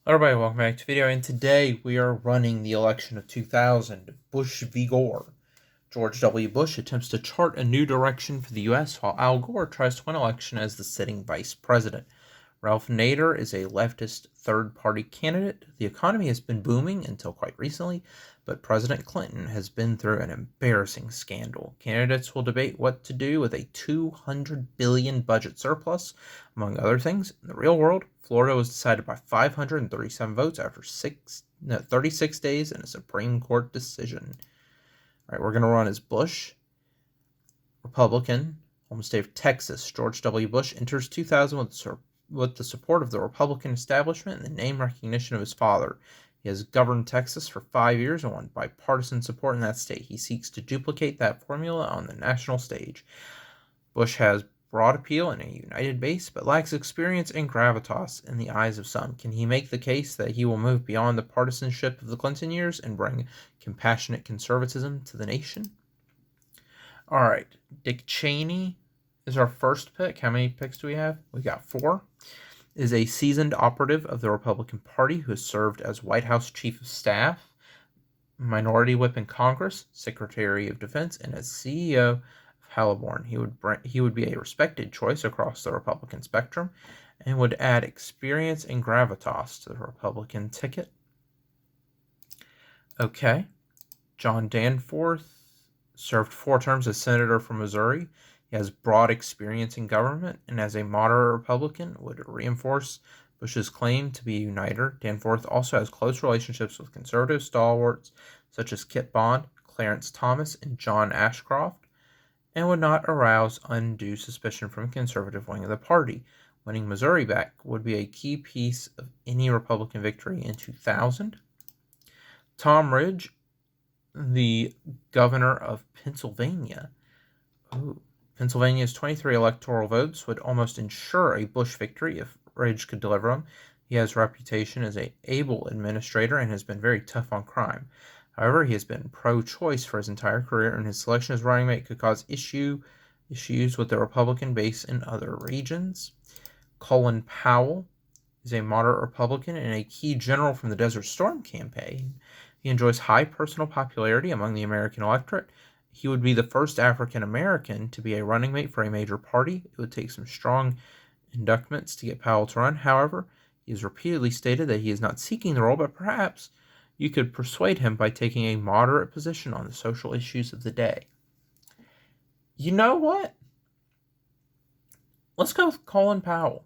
Hello everybody, welcome back to the video, and today we are running the election of 2000, Bush v. Gore. George W. Bush attempts to chart a new direction for the U.S., while Al Gore tries to win election as the sitting vice president. Ralph Nader is a leftist third-party candidate. The economy has been booming until quite recently, but President Clinton has been through an embarrassing scandal. Candidates will debate what to do with a $200 billion budget surplus, among other things. In the real world, Florida was decided by 537 votes after 36 days in a Supreme Court decision. All right, we're going to run as Bush, Republican, home state of Texas. George W. Bush enters 2000 with the support of the Republican establishment and the name recognition of his father. He has governed Texas for 5 years and won bipartisan support in that state. He seeks to duplicate that formula on the national stage. Bush has broad appeal and a united base, but lacks experience and gravitas in the eyes of some. Can he make the case that he will move beyond the partisanship of the Clinton years and bring compassionate conservatism to the nation? All right, Dick Cheney is our first pick. How many picks do we have? We got 4. Is a seasoned operative of the Republican Party who has served as White House Chief of Staff, Minority Whip in Congress, Secretary of Defense, and as CEO of Halliburton. He would be a respected choice across the Republican spectrum and would add experience and gravitas to the Republican ticket. Okay, John Danforth served 4 terms as senator from Missouri. He has broad experience in government, and as a moderate Republican, would reinforce Bush's claim to be a uniter. Danforth also has close relationships with conservative stalwarts such as Kit Bond, Clarence Thomas, and John Ashcroft, and would not arouse undue suspicion from the conservative wing of the party. Winning Missouri back would be a key piece of any Republican victory in 2000. Tom Ridge, the governor of Pennsylvania. Pennsylvania's 23 electoral votes would almost ensure a Bush victory if Ridge could deliver them. He has a reputation as an able administrator and has been very tough on crime. However, he has been pro-choice for his entire career, and his selection as running mate could cause issues with the Republican base in other regions. Colin Powell is a moderate Republican and a key general from the Desert Storm campaign. He enjoys high personal popularity among the American electorate. He would be the first African American to be a running mate for a major party. It would take some strong inducements to get Powell to run. However, he has repeatedly stated that he is not seeking the role, but perhaps you could persuade him by taking a moderate position on the social issues of the day. You know what? Let's go with Colin Powell.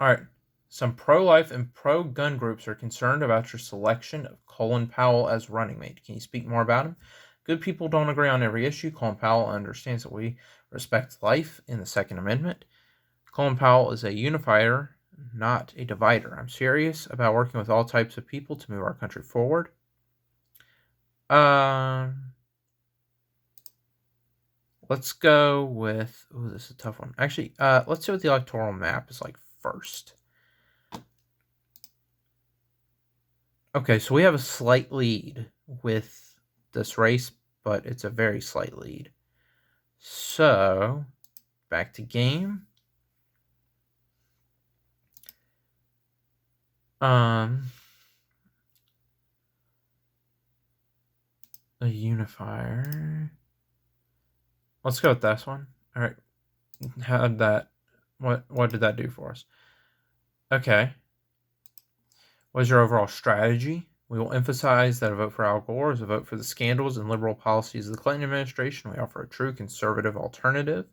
All right. Some pro-life and pro-gun groups are concerned about your selection of Colin Powell as running mate. Can you speak more about him? Good people don't agree on every issue. Colin Powell understands that we respect life in the Second Amendment. Colin Powell is a unifier, not a divider. I'm serious about working with all types of people to move our country forward. Let's go with... Oh, this is a tough one. Actually, let's see what the electoral map is like first. Okay, so we have a slight lead with this race, but it's a very slight lead. So, back to game. A unifier. Let's go with this one. All right. How did that? What did that do for us? Okay. What is your overall strategy? We will emphasize that a vote for Al Gore is a vote for the scandals and liberal policies of the Clinton administration. We offer a true conservative alternative.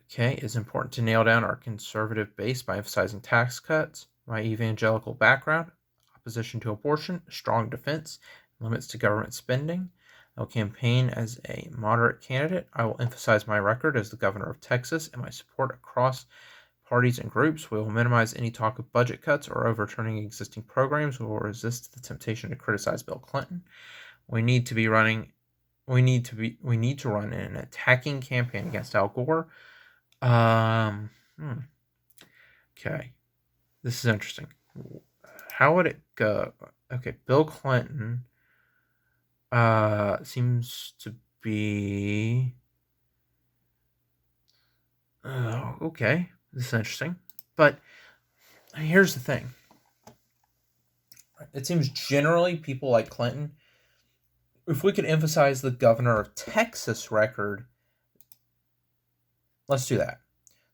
Okay, it's important to nail down our conservative base by emphasizing tax cuts. My evangelical background, opposition to abortion, strong defense, limits to government spending. I will campaign as a moderate candidate. I will emphasize my record as the governor of Texas and my support across parties and groups. We will minimize any talk of budget cuts or overturning existing programs. We will resist the temptation to criticize Bill Clinton. We need to run an attacking campaign against Al Gore. Okay. This is interesting. How would it go? Okay, Bill Clinton seems to be... okay, this is interesting. But here's the thing. It seems generally people like Clinton, if we could emphasize the governor of Texas record, let's do that.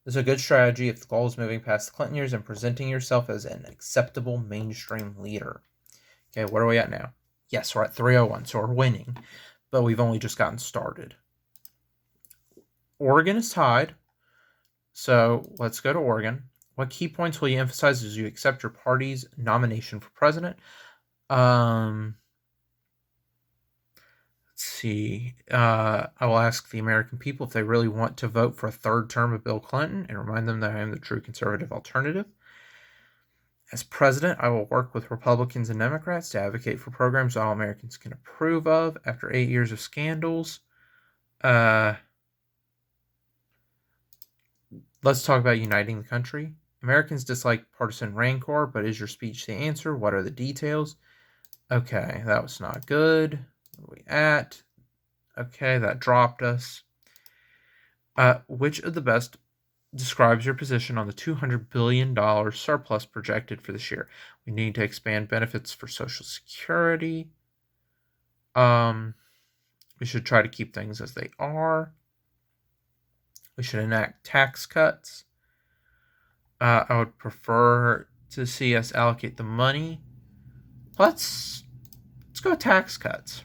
This is a good strategy if the goal is moving past the Clinton years and presenting yourself as an acceptable mainstream leader. Okay, where are we at now? Yes, we're at 301, so we're winning, but we've only just gotten started. Oregon is tied, so let's go to Oregon. What key points will you emphasize as you accept your party's nomination for president? Let's see. I will ask the American people if they really want to vote for a third term of Bill Clinton and remind them that I am the true conservative alternative. As president, I will work with Republicans and Democrats to advocate for programs all Americans can approve of after 8 years of scandals. Let's talk about uniting the country. Americans dislike partisan rancor, but is your speech the answer? What are the details? Okay, that was not good. Where are we at? Okay, that dropped us. Which of the best describes your position on the $200 billion surplus projected for this year? We need to expand benefits for Social Security. We should try to keep things as they are. We should enact tax cuts. I would prefer to see us allocate the money. Let's go tax cuts.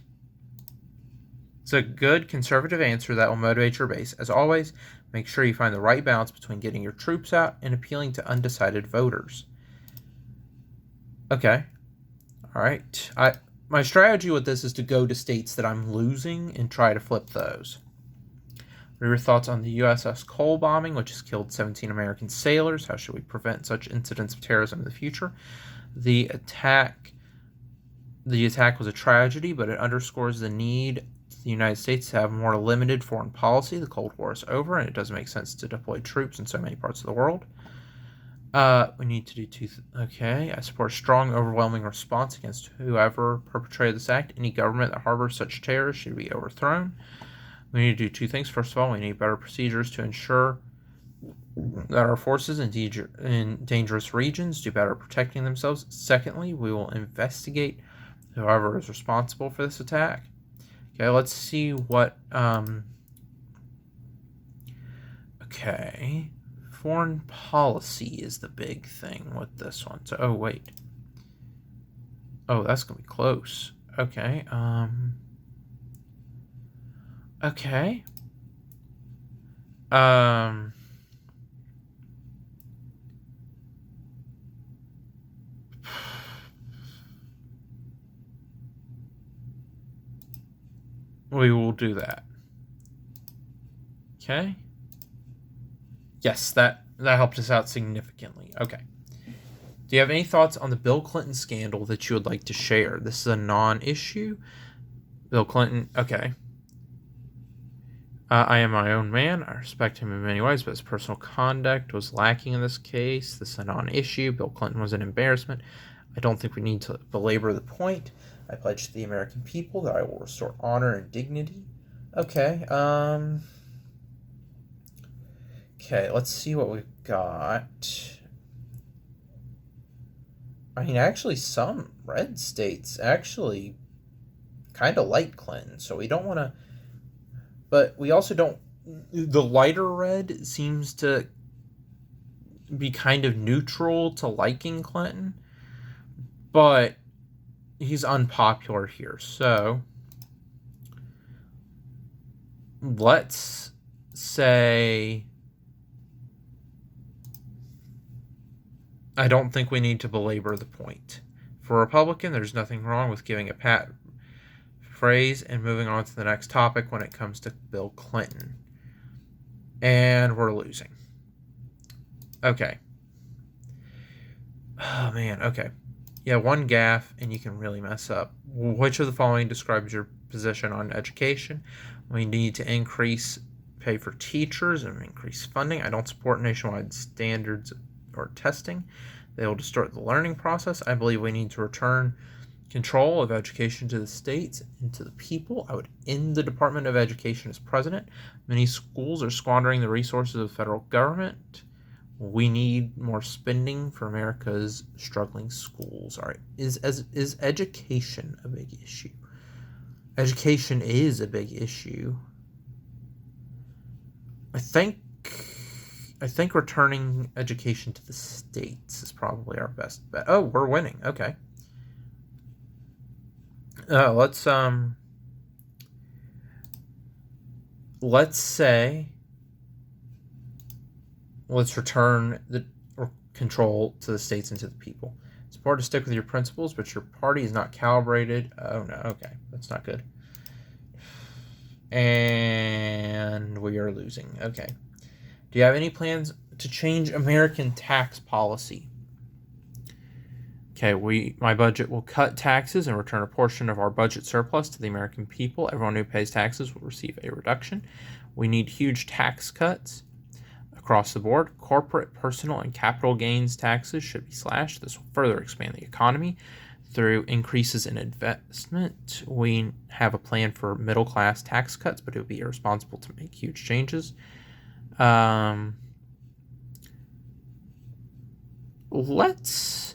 It's a good conservative answer that will motivate your base. As always, make sure you find the right balance between getting your troops out and appealing to undecided voters. Okay. All right. My strategy with this is to go to states that I'm losing and try to flip those. What are your thoughts on the USS Cole bombing, which has killed 17 American sailors? How should we prevent such incidents of terrorism in the future? The attack was a tragedy, but it underscores the need for the United States to have a more limited foreign policy. The Cold War is over, and it doesn't make sense to deploy troops in so many parts of the world. We need to do okay. I support a strong, overwhelming response against whoever perpetrated this act. Any government that harbors such terror should be overthrown. We need to do two things. First of all, we need better procedures to ensure that our forces in dangerous regions do better protecting themselves. Secondly, we will investigate whoever is responsible for this attack. Okay, let's see what, okay. Foreign policy is the big thing with this one. So, oh, wait. Oh, that's going to be close. Okay, okay. We will do that. Okay. Yes, that helped us out significantly. Okay. Do you have any thoughts on the Bill Clinton scandal that you would like to share? This is a non-issue. Bill Clinton, okay. I am my own man. I respect him in many ways, but his personal conduct was lacking in this case. This is a non-issue. Bill Clinton was an embarrassment. I don't think we need to belabor the point. I pledge to the American people that I will restore honor and dignity. Okay, okay, let's see what we've got. I mean, actually, some red states actually kind of like Clinton, so we don't want to... But we also don't... The lighter red seems to be kind of neutral to liking Clinton, but he's unpopular here. So let's say I don't think we need to belabor the point. For a Republican, there's nothing wrong with giving a pat phrase and moving on to the next topic when it comes to Bill Clinton. And we're losing. Okay. Oh, man. Okay. Yeah, one gaffe, and you can really mess up. Which of the following describes your position on education? We need to increase pay for teachers and increase funding. I don't support nationwide standards or testing. They will distort the learning process. I believe we need to return control of education to the states and to the people. I would end the Department of Education as president. Many schools are squandering the resources of the federal government. We need more spending for America's struggling schools. All right. Is education a big issue? Education is a big issue. I think returning education to the states is probably our best bet. Oh, we're winning. Okay. Let's say let's return the control to the states and to the people. It's important to stick with your principles, but your party is not calibrated. Oh no, okay, that's not good. And we are losing. Okay. Do you have any plans to change American tax policy? Okay, my budget will cut taxes and return a portion of our budget surplus to the American people. Everyone who pays taxes will receive a reduction. We need huge tax cuts across the board. Corporate, personal, and capital gains taxes should be slashed. This will further expand the economy through increases in investment. We have a plan for middle class tax cuts, but it would be irresponsible to make huge changes. Let's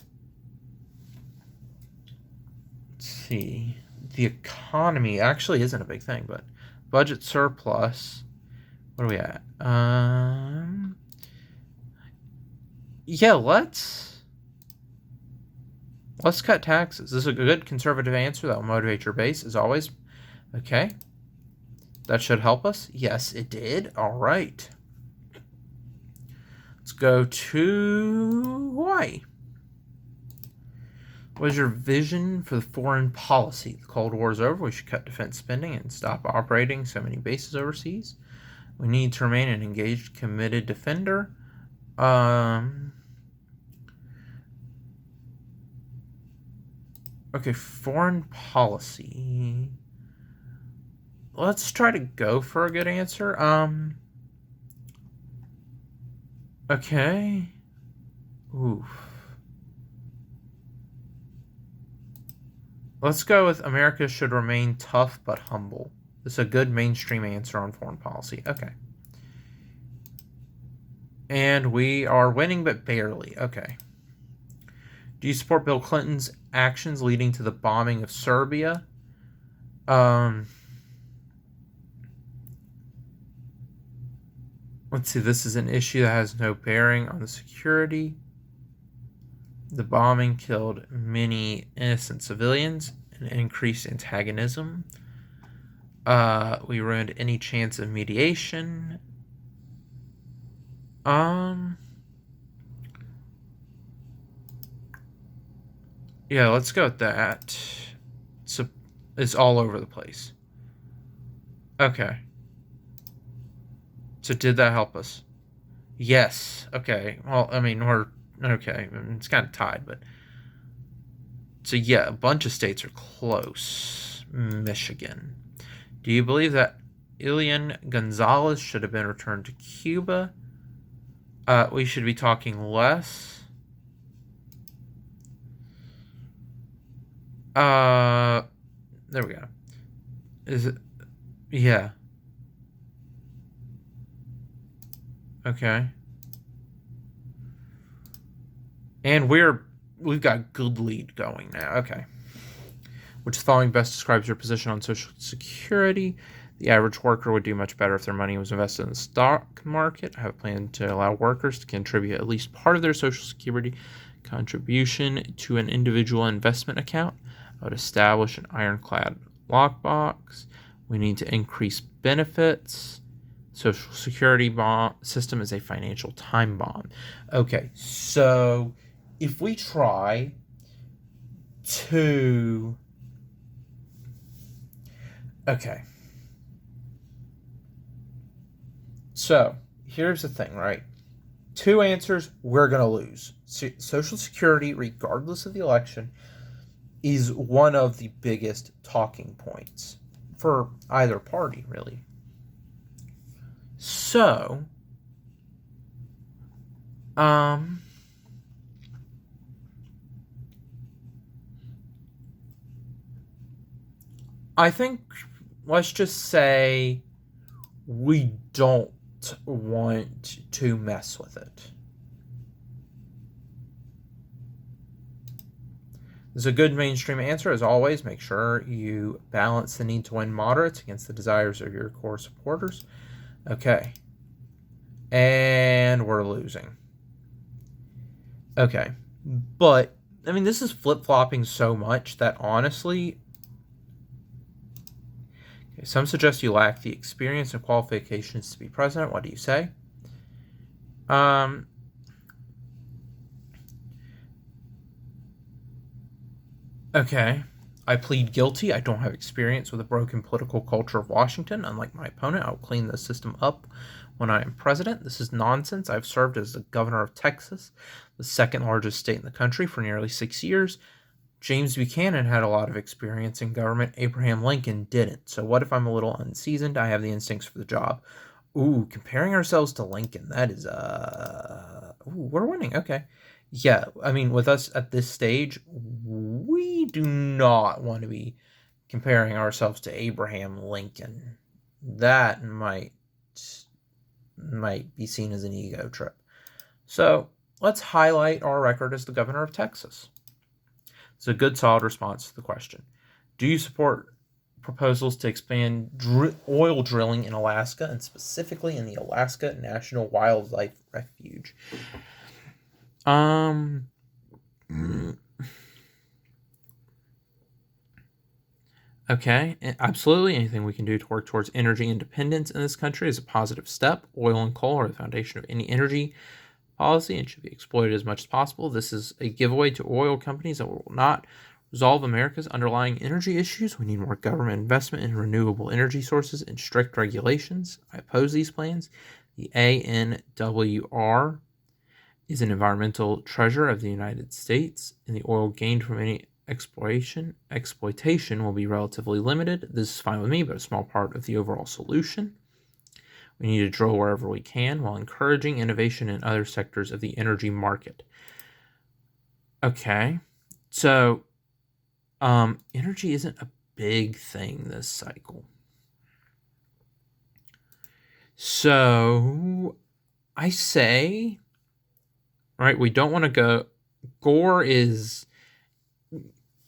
see. The economy actually isn't a big thing, but budget surplus. What are we at? Yeah, let's cut taxes. This is a good conservative answer that will motivate your base, as always. Okay. That should help us. Yes, it did. All right. Let's go to Hawaii. What is your vision for the foreign policy? The Cold War is over. We should cut defense spending and stop operating so many bases overseas. We need to remain an engaged, committed defender. Okay, foreign policy. Let's try to go for a good answer. Okay. Oof. Let's go with America should remain tough but humble. This is a good mainstream answer on foreign policy. Okay. And we are winning, but barely. Okay. Do you support Bill Clinton's actions leading to the bombing of Serbia? Let's see. This is an issue that has no bearing on the security. The bombing killed many innocent civilians and increased antagonism. We ruined any chance of mediation. Yeah, let's go with that. It's all over the place. Okay. So did that help us? Yes. Okay. Well, I mean, we're okay. It's kind of tied, but so yeah, a bunch of states are close. Michigan. Do you believe that Elian Gonzalez should have been returned to Cuba? We should be talking less. There we go. Is it? Yeah. Okay. And we've got good lead going now. Okay. Which following best describes your position on Social Security? The average worker would do much better if their money was invested in the stock market. I have a plan to allow workers to contribute at least part of their Social Security contribution to an individual investment account. I would establish an ironclad lockbox. We need to increase benefits. Social Security system is a financial time bomb. Okay, so if we try to... Okay. So, here's the thing, right? 2 answers, we're going to lose. Social Security, regardless of the election, is one of the biggest talking points for either party, really. So, I think, let's just say we don't want to mess with it. This is a good mainstream answer. As always, make sure you balance the need to win moderates against the desires of your core supporters. Okay. And we're losing. Okay. But, I mean, this is flip-flopping so much that honestly, okay, some suggest you lack the experience and qualifications to be president. What do you say? Okay. I plead guilty. I don't have experience with a broken political culture of Washington. Unlike my opponent, I'll clean the system up when I am president. This is nonsense. I've served as the governor of Texas, the second largest state in the country, for nearly 6 years. James Buchanan had a lot of experience in government. Abraham Lincoln didn't. So what if I'm a little unseasoned? I have the instincts for the job. Ooh, comparing ourselves to Lincoln. That is, we're winning. Okay. Yeah, I mean, with us at this stage, we do not want to be comparing ourselves to Abraham Lincoln. That might be seen as an ego trip. So let's highlight our record as the governor of Texas. It's a good, solid response to the question. Do you support proposals to expand oil drilling in Alaska, and specifically in the Alaska National Wildlife Refuge? Okay, absolutely. Anything we can do to work towards energy independence in this country is a positive step. Oil and coal are the foundation of any energy policy and should be exploited as much as possible. This is a giveaway to oil companies that will not resolve America's underlying energy issues. We need more government investment in renewable energy sources and strict regulations. I oppose these plans. The ANWR is an environmental treasure of the United States, and the oil gained from any exploitation will be relatively limited. This is fine with me, but a small part of the overall solution. We need to drill wherever we can while encouraging innovation in other sectors of the energy market. Okay, so energy isn't a big thing this cycle. So I say, right, we don't want to go. Gore is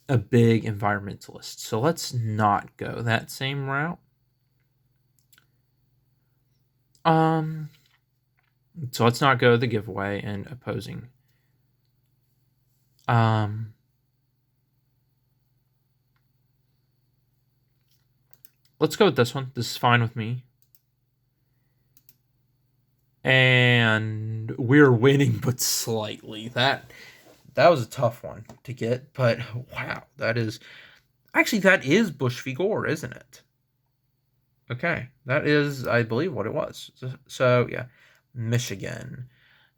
a big environmentalist, so let's not go that same route. So let's not go the giveaway and opposing. Let's go with this one. This is fine with me. And we're winning, but slightly. That was a tough one to get, but wow, that is Bush v. Gore, isn't it? Okay, that is, I believe, what it was. So yeah, Michigan.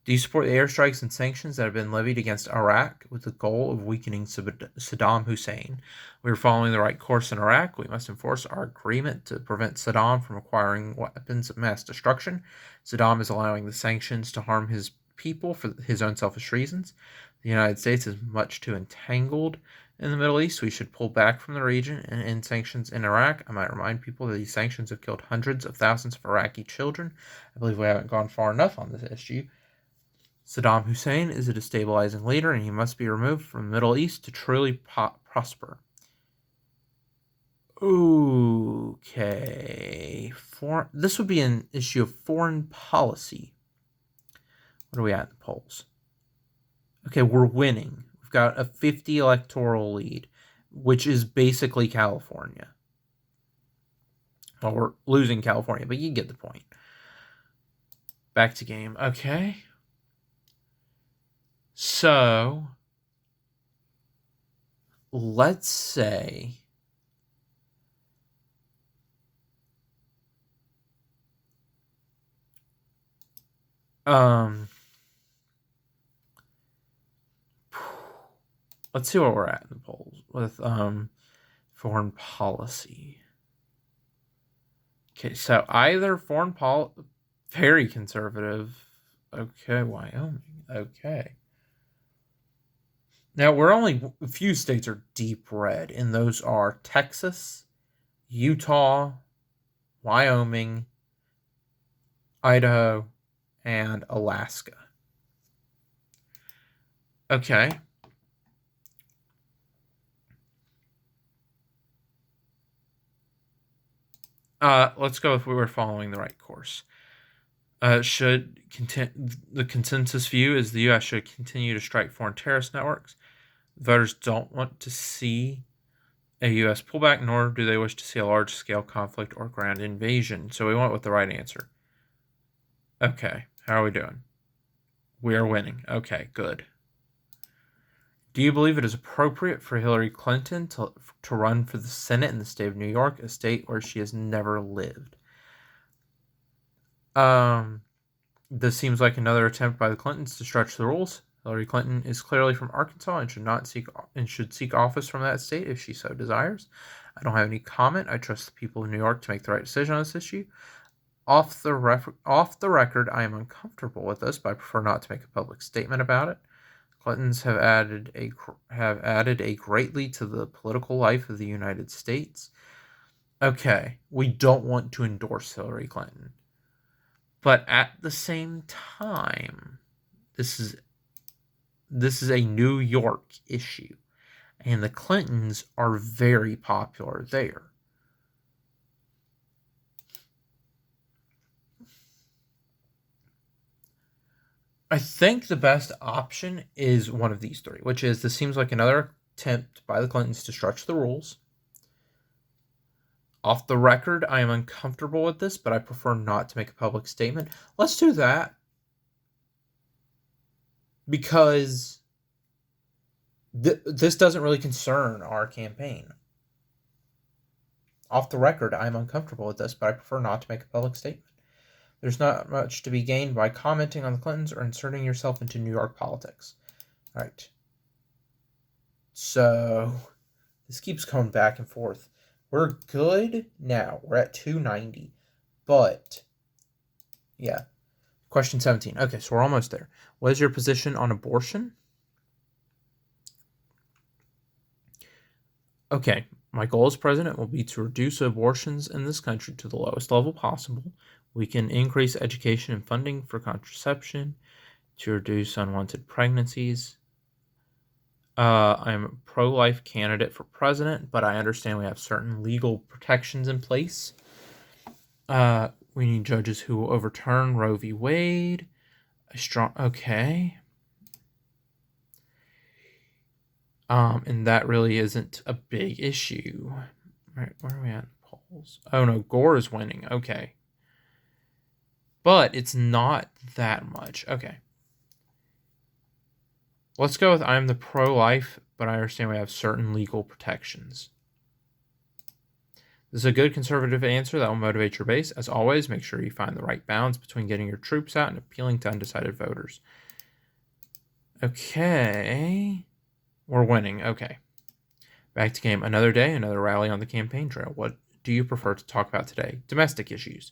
Do you support the airstrikes and sanctions that have been levied against Iraq with the goal of weakening Saddam Hussein? We are following the right course in Iraq. We must enforce our agreement to prevent Saddam from acquiring weapons of mass destruction. Saddam is allowing the sanctions to harm his people for his own selfish reasons. The United States is much too entangled in the Middle East. We should pull back from the region and end sanctions in Iraq. I might remind people that these sanctions have killed hundreds of thousands of Iraqi children. I believe we haven't gone far enough on this issue. Saddam Hussein is a destabilizing leader, and he must be removed from the Middle East to truly prosper. Okay. This would be an issue of foreign policy. What are we at in the polls? Okay, we're winning. We've got a 50 electoral lead, which is basically California. Well, we're losing California, but you get the point. Back to game. Okay. So, let's say let's see where we're at in the polls with foreign policy. Okay, so either foreign policy, very conservative. Okay, Wyoming. Okay. Now, we're only a few states are deep red, and those are Texas, Utah, Wyoming, Idaho, and Alaska. Okay. Let's go if we were following the right course. The consensus view is the U.S. should continue to strike foreign terrorist networks. Voters don't want to see a U.S. pullback, nor do they wish to see a large-scale conflict or ground invasion. So we went with the right answer. Okay, how are we doing? We are winning. Okay, good. Do you believe it is appropriate for Hillary Clinton to run for the Senate in the state of New York, a state where she has never lived? This seems like another attempt by the Clintons to stretch the rules. Hillary Clinton is clearly from Arkansas and should seek office from that state if she so desires. I don't have any comment. I trust the people of New York to make the right decision on this issue. Off the record, I am uncomfortable with this, but I prefer not to make a public statement about it. Clintons have added a greatly to the political life of the United States. Okay, we don't want to endorse Hillary Clinton, but at the same time, this is a New York issue, and the Clintons are very popular there. I think the best option is one of these three, which is this seems like another attempt by the Clintons to stretch the rules. Off the record, I am uncomfortable with this, but I prefer not to make a public statement. Let's do that. Because this doesn't really concern our campaign. Off the record, I am uncomfortable with this, but I prefer not to make a public statement. There's not much to be gained by commenting on the Clintons or inserting yourself into New York politics. All right. So this keeps going back and forth. We're good now. We're at 290. But, yeah. Question 17. Okay, so we're almost there. What is your position on abortion? Okay, my goal as president will be to reduce abortions in this country to the lowest level possible. We can increase education and funding for contraception to reduce unwanted pregnancies. I'm a pro-life candidate for president, but I understand we have certain legal protections in place. We need judges who will overturn Roe v. Wade. Okay. And that really isn't a big issue. Right, where are we at in polls? Oh no, Gore is winning. Okay. But it's not that much. Okay. Let's go with I'm the pro-life, but I understand we have certain legal protections. This is a good conservative answer that will motivate your base. As always, make sure you find the right balance between getting your troops out and appealing to undecided voters. Okay. We're winning. Okay. Back to game. Another day, another rally on the campaign trail. What do you prefer to talk about today? Domestic issues.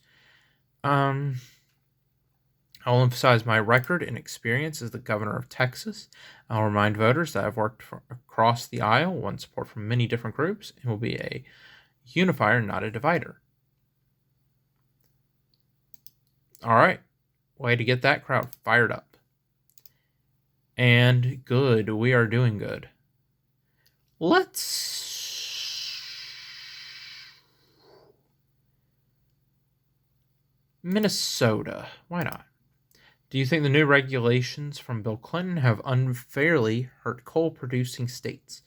I'll emphasize my record and experience as the governor of Texas. I'll remind voters that I've worked across the aisle, won support from many different groups, and will be a unifier, not a divider. All right. Way to get that crowd fired up. And good. We are doing good. Let's... Minnesota. Why not? Do you think the new regulations from Bill Clinton have unfairly hurt coal-producing states?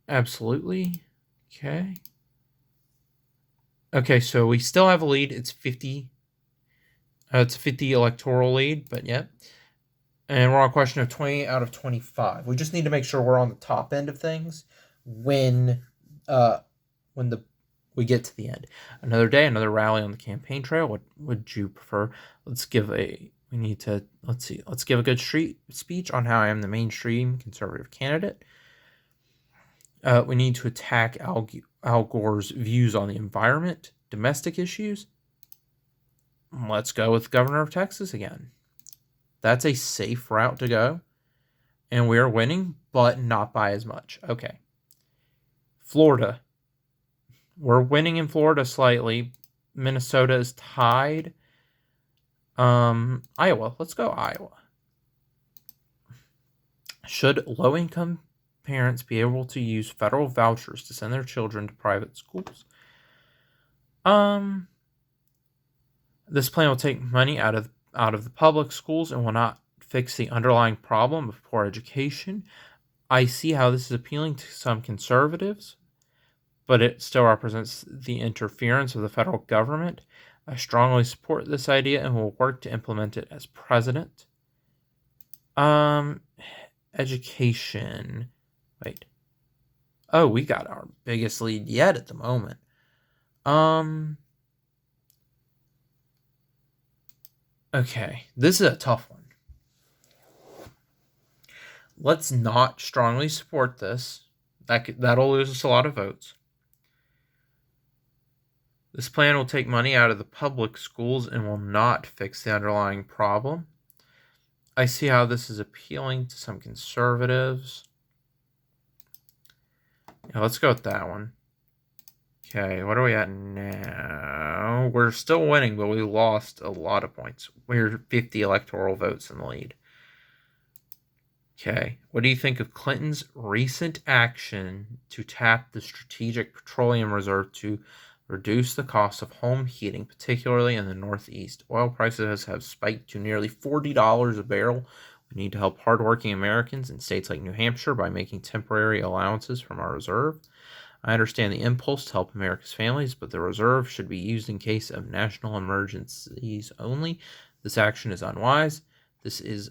Absolutely. Okay. Okay, so we still have a lead. It's 50. It's a 50 electoral lead, but yeah. And we're on a question of 20 out of 25. We just need to make sure we're on the top end of things when we get to the end. Another day, another rally on the campaign trail. What would you prefer? Let's give a good street speech on how I am the mainstream conservative candidate. We need to attack Al Gore's views on the environment, domestic issues. Let's go with governor of Texas again. That's a safe route to go. And we are winning, but not by as much. Okay. Florida. We're winning in Florida slightly. Minnesota is tied. Iowa. Let's go Iowa. Should low-income parents be able to use federal vouchers to send their children to private schools. This plan will take money out of the public schools and will not fix the underlying problem of poor education. I see how this is appealing to some conservatives, but it still represents the interference of the federal government. I strongly support this idea and will work to implement it as president. Education. Wait. Oh, we got our biggest lead yet at the moment. Okay, this is a tough one. Let's not strongly support this. That'll lose us a lot of votes. This plan will take money out of the public schools and will not fix the underlying problem. I see how this is appealing to some conservatives. Yeah, let's go with that one. Okay, what are we at now? We're still winning, but we lost a lot of points. We're 50 electoral votes in the lead. Okay, what do you think of Clinton's recent action to tap the Strategic Petroleum Reserve to reduce the cost of home heating, particularly in the Northeast? Oil prices have spiked to nearly $40 a barrel. We need to help hardworking Americans in states like New Hampshire by making temporary allowances from our reserve. I understand the impulse to help America's families, but the reserve should be used in case of national emergencies only. This action is unwise. This is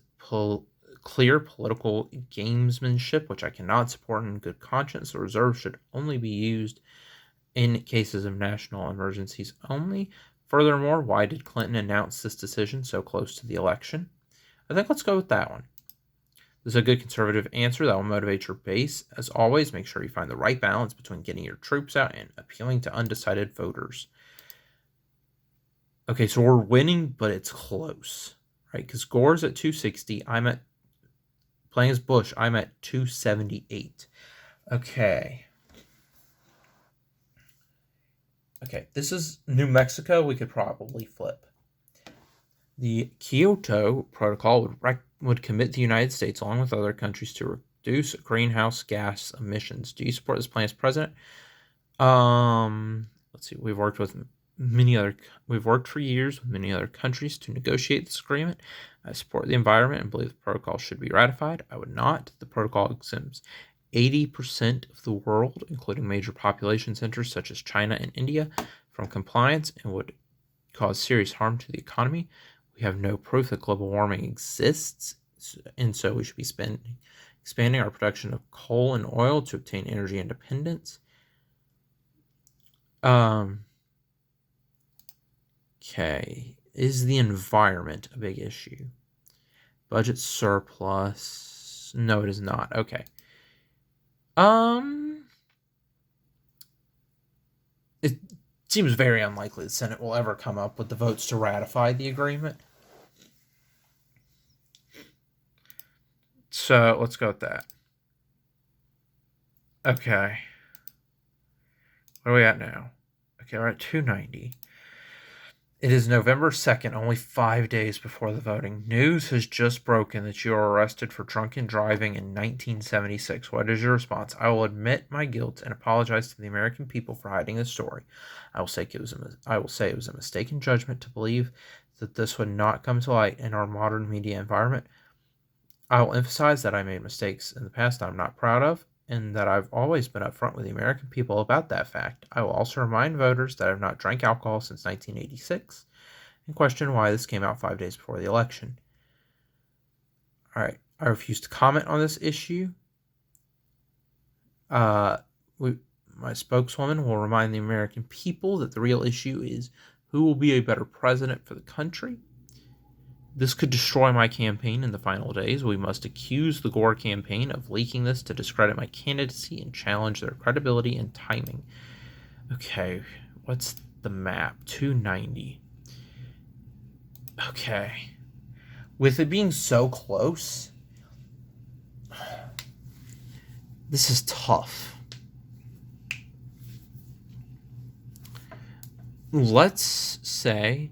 clear political gamesmanship, which I cannot support in good conscience. The reserve should only be used in cases of national emergencies only. Furthermore, why did Clinton announce this decision so close to the election? I think let's go with that one. This is a good conservative answer that will motivate your base. As always, make sure you find the right balance between getting your troops out and appealing to undecided voters. Okay, so we're winning, but it's close, right? Because Gore's at 260. Playing as Bush, I'm at 278. Okay, this is New Mexico. We could probably flip. The Kyoto Protocol would commit the United States, along with other countries, to reduce greenhouse gas emissions. Do you support this plan as president? Let's see. We've worked for years with many other countries to negotiate this agreement. I support the environment and believe the protocol should be ratified. I would not. The protocol exempts 80% of the world, including major population centers such as China and India, from compliance and would cause serious harm to the economy. We have no proof that global warming exists, and so we should be expanding our production of coal and oil to obtain energy independence. Okay, is the environment a big issue? Budget surplus? No, it is not. Okay. It seems very unlikely the Senate will ever come up with the votes to ratify the agreement. So let's go with that. Okay. What are we at now? Okay, we're at 290. It is November 2nd, only 5 days before the voting. News has just broken that you were arrested for drunken driving in 1976. What is your response? I will admit my guilt and apologize to the American people for hiding this story. I will say it was a mistaken judgment to believe that this would not come to light in our modern media environment. I will emphasize that I made mistakes in the past I'm not proud of, and that I've always been upfront with the American people about that fact. I will also remind voters that I have not drank alcohol since 1986 and question why this came out 5 days before the election. All right, I refuse to comment on this issue. My spokeswoman will remind the American people that the real issue is who will be a better president for the country. This could destroy my campaign in the final days. We must accuse the Gore campaign of leaking this to discredit my candidacy and challenge their credibility and timing. Okay, what's the map? 290. Okay. With it being so close, this is tough. Let's say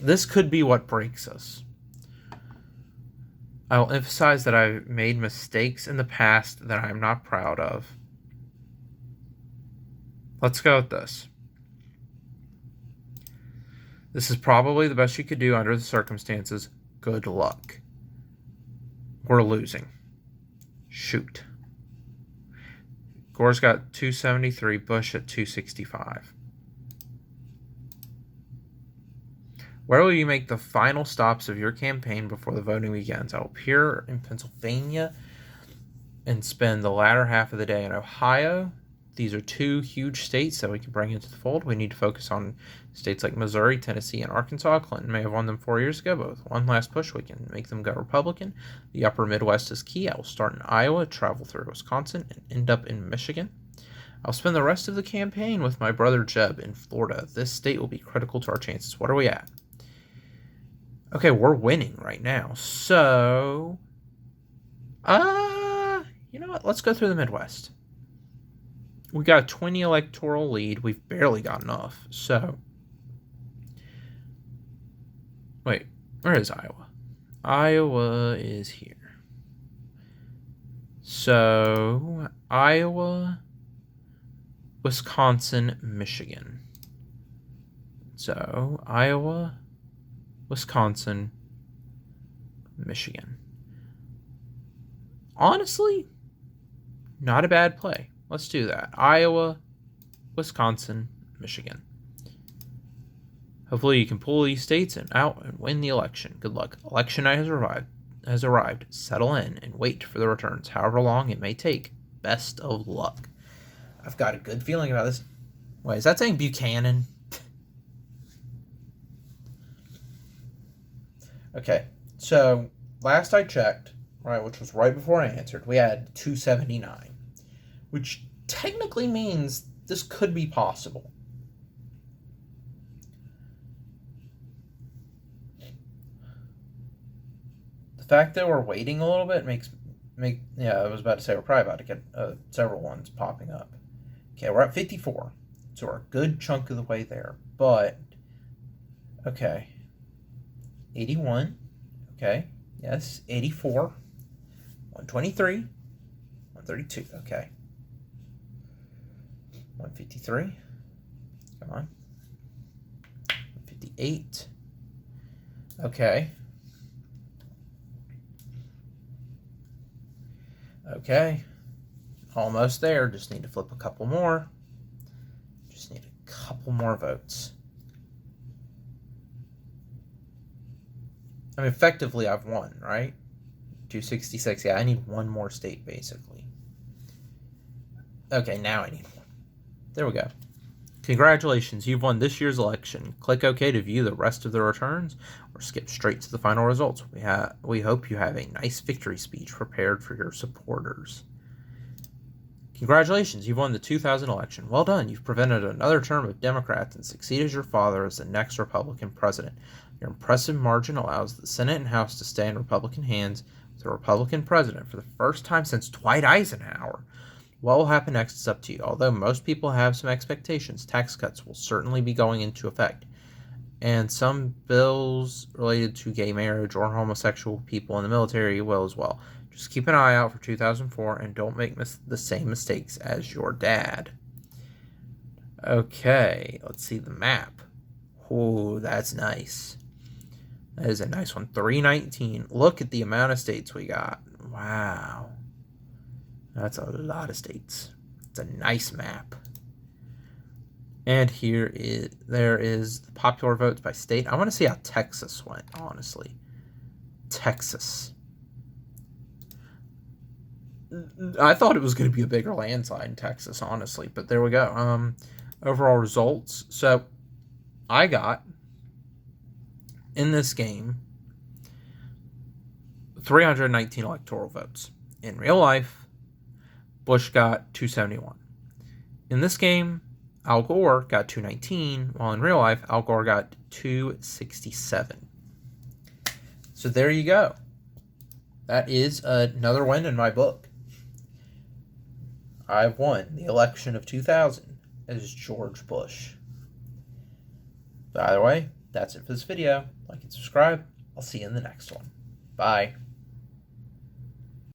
this could be what breaks us. I will emphasize that I've made mistakes in the past that I'm not proud of. Let's go with this. This is probably the best you could do under the circumstances. Good luck. We're losing. Shoot. Gore's got 273, Bush at 265. Where will you make the final stops of your campaign before the voting begins? I will appear in Pennsylvania and spend the latter half of the day in Ohio. These are two huge states that we can bring into the fold. We need to focus on states like Missouri, Tennessee, and Arkansas. Clinton may have won them 4 years ago, but with one last push, we can make them go Republican. The upper Midwest is key. I will start in Iowa, travel through Wisconsin, and end up in Michigan. I'll spend the rest of the campaign with my brother Jeb in Florida. This state will be critical to our chances. What are we at? Okay, we're winning right now. So, you know what? Let's go through the Midwest. We got a 20 electoral lead. We've barely got enough. So, wait, where is Iowa? Iowa is here. So, Iowa, Wisconsin, Michigan. So, Iowa, Wisconsin, Michigan. Honestly, not a bad play. Let's do that. Iowa, Wisconsin, Michigan. Hopefully you can pull these states out and win the election. Good luck. Election night has arrived. Settle in and wait for the returns, however long it may take. Best of luck. I've got a good feeling about this. Wait, is that saying Buchanan? Okay, so last I checked, right, which was right before I answered, we had 279, which technically means this could be possible. The fact that we're waiting a little bit I was about to say we're probably about to get several ones popping up. Okay, we're at 54, so we're a good chunk of the way there, but, okay. 81, okay, yes, 84, 123, 132, okay, 153, come on, 158, okay, almost there, just need to flip a couple more, just need a couple more votes. I mean, effectively, I've won, right? 266. Yeah, I need one more state, basically. Okay, now I need one. There we go. Congratulations, you've won this year's election. Click OK to view the rest of the returns, or skip straight to the final results. We hope you have a nice victory speech prepared for your supporters. Congratulations, you've won the 2000 election. Well done, you've prevented another term of Democrats and succeeded your father as the next Republican president. Your impressive margin allows the Senate and House to stay in Republican hands with a Republican president for the first time since Dwight Eisenhower. What will happen next is up to you. Although most people have some expectations, tax cuts will certainly be going into effect. And some bills related to gay marriage or homosexual people in the military will as well. Just keep an eye out for 2004 and don't make the same mistakes as your dad. Okay, let's see the map. Ooh, that's nice. That is a nice one. 319. Look at the amount of states we got. Wow. That's a lot of states. It's a nice map. And there is the popular votes by state. I want to see how Texas went, honestly. Texas. I thought it was going to be a bigger landslide in Texas, honestly. But there we go. Overall results. So, I got, in this game, 319 electoral votes. In real life, Bush got 271. In this game, Al Gore got 219, while in real life, Al Gore got 267. So there you go. That is another win in my book. I've won the election of 2000 as George Bush. By the way, that's it for this video. Like and subscribe. I'll see you in the next one. Bye.